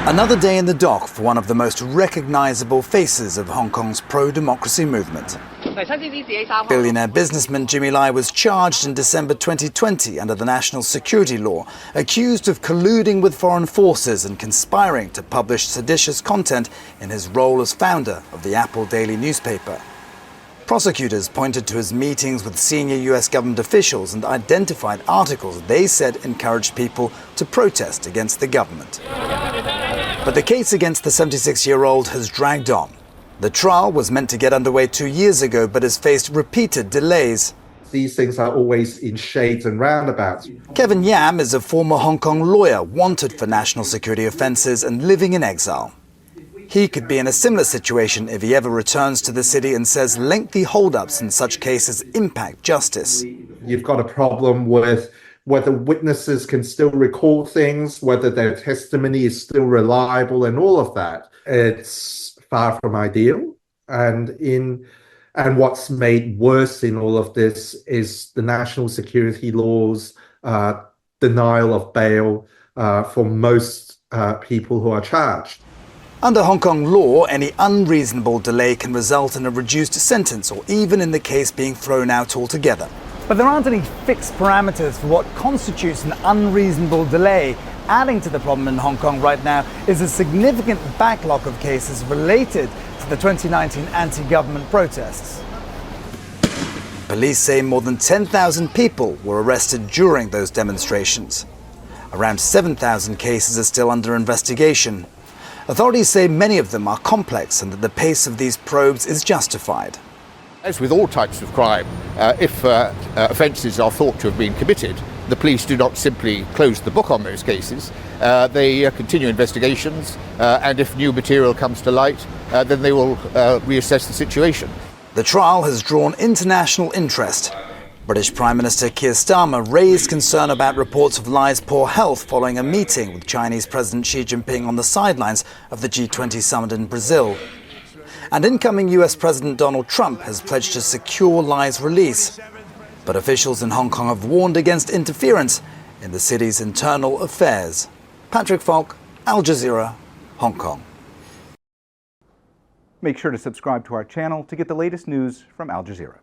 Another day in the dock for one of the most recognizable faces of Hong Kong's pro-democracy movement. Billionaire businessman Jimmy Lai was charged in December 2020 under the national security law, accused of colluding with foreign forces and conspiring to publish seditious content in his role as founder of the Apple daily newspaper. Prosecutors pointed to his meetings with senior US government officials and identified articles they said encouraged people to protest against the government. But the case against the 76-year-old has dragged on. The trial was meant to get underway 2 years ago, but has faced repeated delays. These things are always in shades and roundabouts. Kevin Yam is a former Hong Kong lawyer wanted for national security offences and living in exile. He could be in a similar situation if he ever returns to the city and says lengthy hold-ups in such cases impact justice. You've got a problem with whether witnesses can still recall things, whether their testimony is still reliable, and all of that. It's far from ideal. And what's made worse in all of this is the national security laws, denial of bail for most people who are charged. Under Hong Kong law, any unreasonable delay can result in a reduced sentence or even in the case being thrown out altogether. But there aren't any fixed parameters for what constitutes an unreasonable delay. Adding to the problem in Hong Kong right now is a significant backlog of cases related to the 2019 anti-government protests. Police say more than 10,000 people were arrested during those demonstrations. Around 7,000 cases are still under investigation. Authorities say many of them are complex and that the pace of these probes is justified. As with all types of crime, if offences are thought to have been committed, the police do not simply close the book on those cases. They continue investigations, and if new material comes to light, then they will reassess the situation. The trial has drawn international interest. British Prime Minister Keir Starmer raised concern about reports of Lai's poor health following a meeting with Chinese President Xi Jinping on the sidelines of the G20 summit in Brazil. And incoming US President Donald Trump has pledged to secure Lai's release. But officials in Hong Kong have warned against interference in the city's internal affairs. Patrick Falk, Al Jazeera, Hong Kong. Make sure to subscribe to our channel to get the latest news from Al Jazeera.